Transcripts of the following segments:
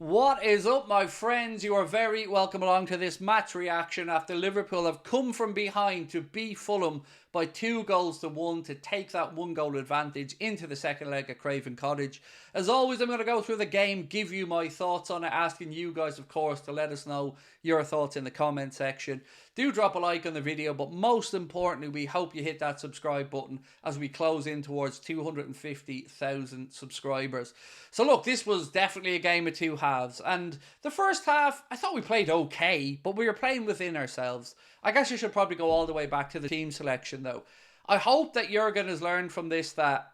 What is up, my friends? You are very welcome along to this match reaction after Liverpool have come from behind to beat Fulham by 2 goals to 1 to take that 1 goal advantage into the second leg at Craven Cottage. As always, I'm going to go through the game, give you my thoughts on it, asking you guys, of course, to let us know your thoughts in the comment section. Do drop a like on the video, but most importantly, we hope you hit that subscribe button as we close in towards 250,000 subscribers. So look, this was definitely a game of two halves, and the first half, I thought we played okay, but we were playing within ourselves. I guess you should probably go all the way back to the team selection though. I hope that Jurgen has learned from this that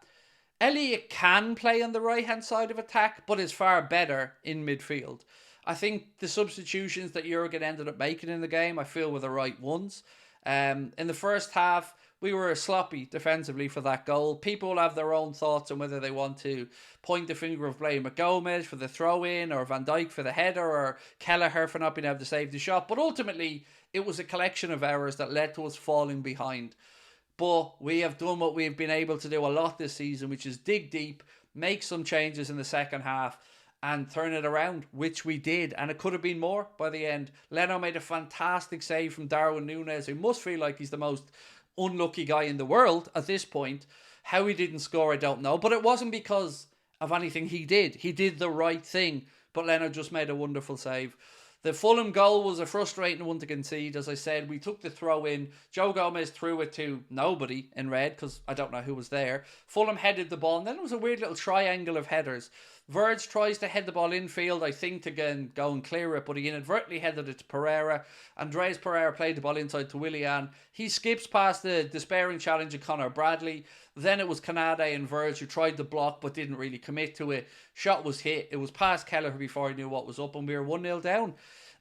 Elliott can play on the right-hand side of attack, but is far better in midfield. I think the substitutions that Jurgen ended up making in the game, I feel, were the right ones. In the first half, we were sloppy defensively for that goal. People will have their own thoughts on whether they want to point the finger of blame at Gomez for the throw-in, or Van Dijk for the header, or Kelleher for not being able to save the shot. But ultimately, it was a collection of errors that led to us falling behind. But we have done what we've been able to do a lot this season, which is dig deep, make some changes in the second half, and turn it around, which we did. And it could have been more by the end. Leno made a fantastic save from Darwin Núñez, who must feel like he's the most unlucky guy in the world at this point. How he didn't score, I don't know. But it wasn't because of anything he did. He did the right thing. But Leno just made a wonderful save. The Fulham goal was a frustrating one to concede. As I said, we took the throw in. Joe Gomez threw it to nobody in red because I don't know who was there. Fulham headed the ball, and then it was a weird little triangle of headers. Verge tries to head the ball infield, I think, to go and clear it, but he inadvertently headed it to Pereira. Andreas Pereira played the ball inside to Willian. He skips past the despairing challenge of Conor Bradley. Then it was Canade and Verge who tried to block but didn't really commit to it. Shot was hit. It was past Kelleher before he knew what was up, and we were 1-0 down.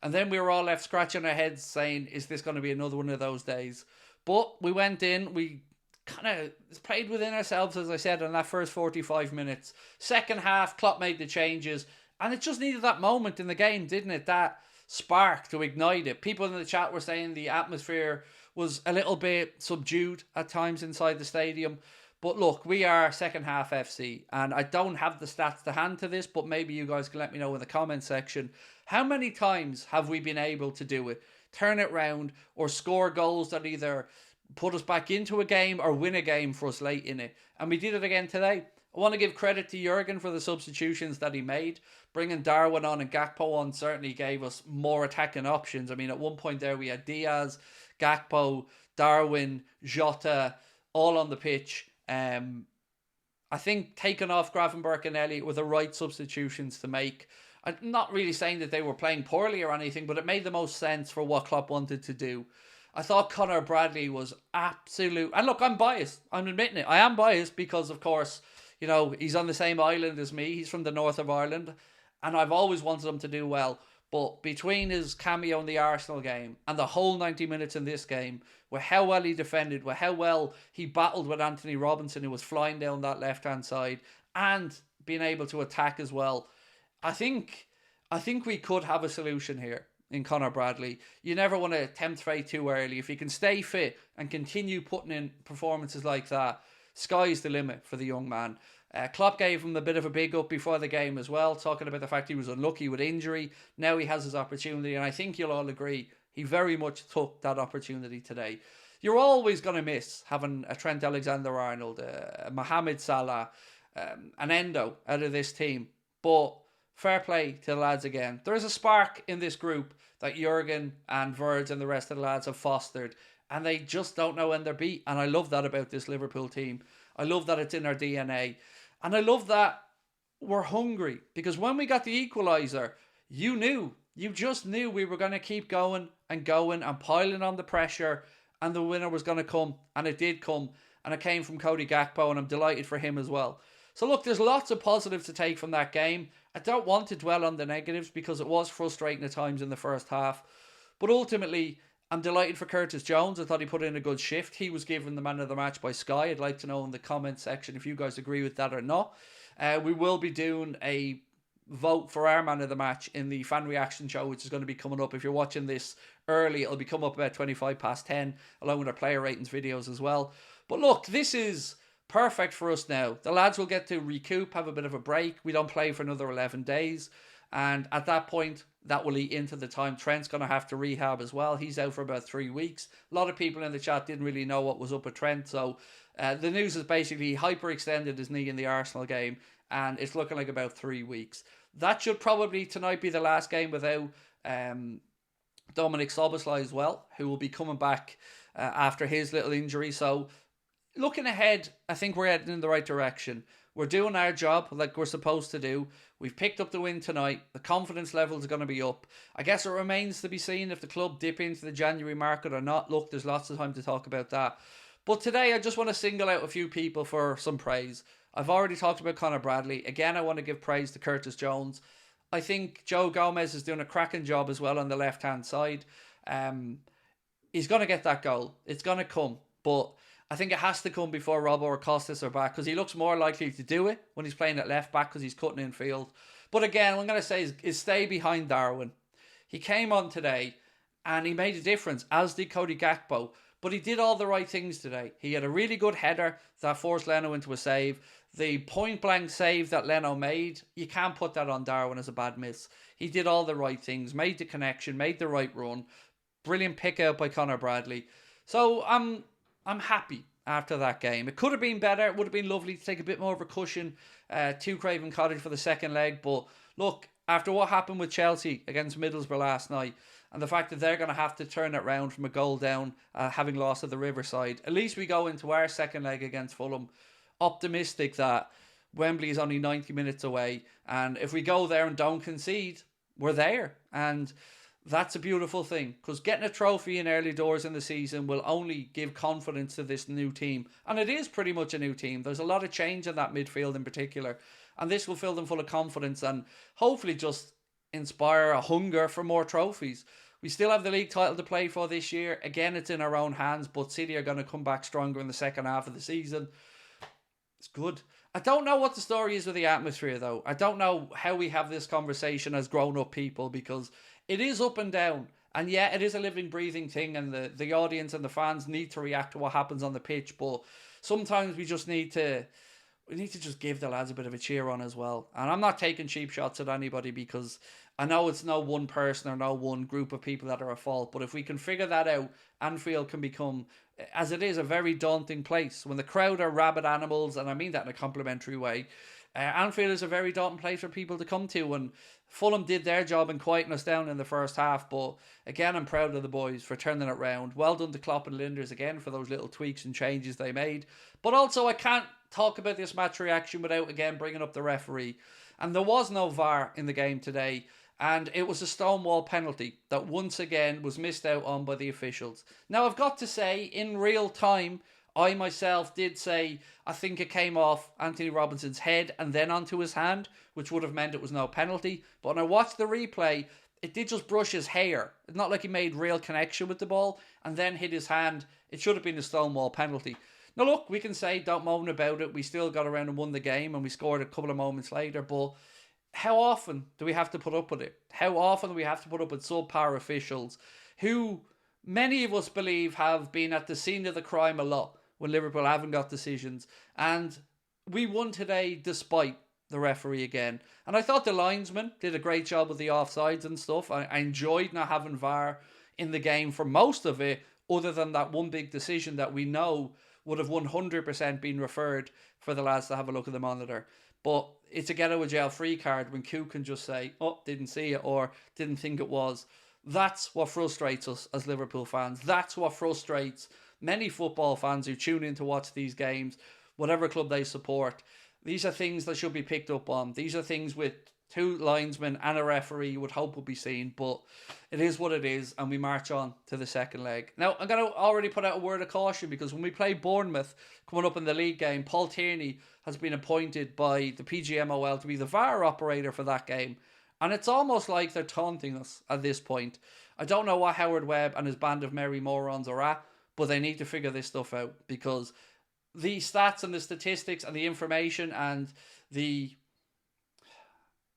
And then we were all left scratching our heads saying, is this going to be another one of those days? But we went in, we kind of played within ourselves, as I said, in that first 45 minutes. Second half, Klopp made the changes, and it just needed that moment in the game, didn't it? That spark to ignite it. People in the chat were saying the atmosphere was a little bit subdued at times inside the stadium. But look, we are second half FC, and I don't have the stats to hand to this, but maybe you guys can let me know in the comment section. How many times have we been able to do it? Turn it round or score goals that either put us back into a game or win a game for us late in it. And we did it again today. I want to give credit to Jurgen for the substitutions that he made. Bringing Darwin on and Gakpo on certainly gave us more attacking options. I mean, at one point there we had Diaz, Gakpo, Darwin, Jota, all on the pitch. I think taking off Gravenberch and Elliott were the right substitutions to make. I'm not really saying that they were playing poorly or anything, but it made the most sense for what Klopp wanted to do. I thought Conor Bradley was absolute... And look, I'm biased. I'm admitting it. I am biased because, of course, you know, he's on the same island as me. He's from the north of Ireland. And I've always wanted him to do well. But between his cameo in the Arsenal game and the whole 90 minutes in this game, with how well he defended, with how well he battled with Anthony Robinson, who was flying down that left-hand side, and being able to attack as well, I think we could have a solution here in Conor Bradley. You never want to tempt fate too early. If he can stay fit and continue putting in performances like that, sky's the limit for the young man. Klopp gave him a bit of a big up before the game as well, talking about the fact he was unlucky with injury. Now he has his opportunity, and I think you'll all agree he very much took that opportunity today. You're always going to miss having a Trent Alexander-Arnold, a Mohamed Salah, an Endo out of this team, but fair play to the lads again. There is a spark in this group that Jurgen and Verge and the rest of the lads have fostered, and they just don't know when they're beat. And I love that about this Liverpool team. I love that it's in our DNA. And I love that we're hungry, because when we got the equaliser, you just knew we were going to keep going and piling on the pressure, and the winner was going to come, and it did come, and it came from Cody Gakpo, and I'm delighted for him as well. So look, there's lots of positives to take from that game. I don't want to dwell on the negatives because it was frustrating at times in the first half. But ultimately, I'm delighted for Curtis Jones. I thought he put in a good shift. He was given the man of the match by Sky. I'd like to know in the comment section if you guys agree with that or not. We will be doing a vote for our man of the match in the fan reaction show, which is going to be coming up. If you're watching this early, it'll be come up about 25 past 10, along with our player ratings videos as well. But look, this is perfect for us now. The lads will get to recoup, have a bit of a break. We don't play for another 11 days. And at that point, that will eat into the time. Trent's going to have to rehab as well. He's out for about 3 weeks. A lot of people in the chat didn't really know what was up with Trent. So the news is basically he hyperextended his knee in the Arsenal game, and it's looking like about 3 weeks. That should probably tonight be the last game without Dominic Szoboszlai as well, who will be coming back after his little injury. So looking ahead, I think we're heading in the right direction. We're doing our job like we're supposed to do. We've picked up the win tonight. The confidence levels are going to be up. I guess it remains to be seen if the club dip into the January market or not. Look, there's lots of time to talk about that. But today, I just want to single out a few people for some praise. I've already talked about Conor Bradley. Again, I want to give praise to Curtis Jones. I think Joe Gomez is doing a cracking job as well on the left-hand side. He's going to get that goal. It's going to come. But I think it has to come before Robbo or Costas are back, because he looks more likely to do it when he's playing at left back because he's cutting in field. But again, what I'm going to say is stay behind Darwin. He came on today and he made a difference, as did Cody Gakpo. But he did all the right things today. He had a really good header that forced Leno into a save. The point-blank save that Leno made, you can't put that on Darwin as a bad miss. He did all the right things, made the connection, made the right run. Brilliant pick out by Conor Bradley. So I'm happy after that game. It could have been better. It would have been lovely to take a bit more of a cushion to Craven Cottage for the second leg. But look, after what happened with Chelsea against Middlesbrough last night, and the fact that they're going to have to turn it around from a goal down, having lost at the Riverside, at least we go into our second leg against Fulham optimistic that Wembley is only 90 minutes away. And if we go there and don't concede, we're there. And that's a beautiful thing, because getting a trophy in early doors in the season will only give confidence to this new team. And it is pretty much a new team. There's a lot of change in that midfield in particular. And this will fill them full of confidence and hopefully just inspire a hunger for more trophies. We still have the league title to play for this year. Again, it's in our own hands, but City are going to come back stronger in the second half of the season. It's good. I don't know what the story is with the atmosphere, though. I don't know how we have this conversation as grown-up people, because it is up and down. And yeah, it is a living, breathing thing, and the audience and the fans need to react to what happens on the pitch. But sometimes we just need to just give the lads a bit of a cheer on as well. And I'm not taking cheap shots at anybody, because I know it's no one person or no one group of people that are at fault. But if we can figure that out, Anfield can become, as it is, a very daunting place. When the crowd are rabid animals, and I mean that in a complimentary way, Anfield is a very daunting place for people to come to. And Fulham did their job in quieting us down in the first half. But again, I'm proud of the boys for turning it round. Well done to Klopp and Linders again for those little tweaks and changes they made. But also, I can't talk about this match reaction without again bringing up the referee. And there was no VAR in the game today. And it was a Stonewall penalty that once again was missed out on by the officials. Now, I've got to say, in real time, I myself did say I think it came off Anthony Robinson's head and then onto his hand, which would have meant it was no penalty. But when I watched the replay, it did just brush his hair. It's not like he made real connection with the ball and then hit his hand. It should have been a Stonewall penalty. Now, look, we can say don't moan about it. We still got around and won the game, and we scored a couple of moments later. But how often do we have to put up with it? How often do we have to put up with subpar officials who many of us believe have been at the scene of the crime a lot when Liverpool haven't got decisions? And we won today despite the referee again. And I thought the linesman did a great job with the offsides and stuff. I enjoyed not having VAR in the game for most of it, other than that one big decision that we know would have 100% been referred for the lads to have a look at the monitor. But it's a get out of jail free card when Q can just say, oh, didn't see it, or didn't think it was. That's what frustrates us as Liverpool fans. That's what frustrates many football fans who tune in to watch these games, whatever club they support. These are things that should be picked up on. These are things with two linesmen and a referee you would hope would be seen, but it is what it is, and we march on to the second leg. Now, I'm going to already put out a word of caution, because when we play Bournemouth coming up in the league game, Paul Tierney has been appointed by the PGMOL to be the VAR operator for that game, and it's almost like they're taunting us at this point. I don't know what Howard Webb and his band of merry morons are at, but they need to figure this stuff out, because the stats and the statistics and the information and the,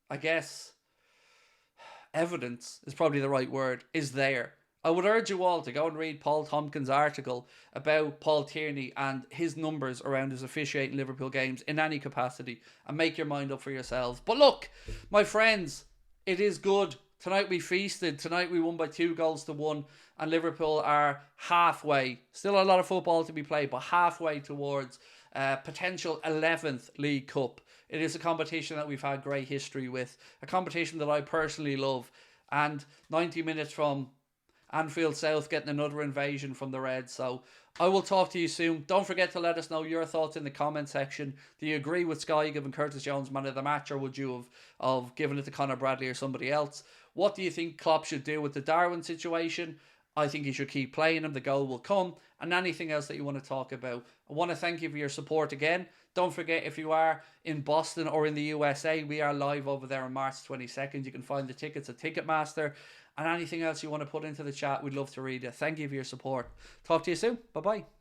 I guess, evidence is probably the right word, is there. I would urge you all to go and read Paul Tompkins' article about Paul Tierney and his numbers around his officiating Liverpool games in any capacity, and make your mind up for yourselves. But look, my friends, it is good. Tonight we feasted. Tonight we won by 2-1, and Liverpool are halfway. Still a lot of football to be played, but halfway towards potential 11th League Cup. It is a competition that we've had great history with, a competition that I personally love, and 90 minutes from Anfield South getting another invasion from the Reds. So I will talk to you soon. Don't forget to let us know your thoughts in the comment section. Do you agree with Sky giving Curtis Jones man of the match, or would you have given it to Conor Bradley or somebody else? What do you think Klopp should do with the Darwin situation? I think he should keep playing him. The goal will come. And anything else that you want to talk about. I want to thank you for your support again. Don't forget, if you are in Boston or in the USA, we are live over there on March 22nd. You can find the tickets at Ticketmaster. And anything else you want to put into the chat, we'd love to read it. Thank you for your support. Talk to you soon. Bye-bye.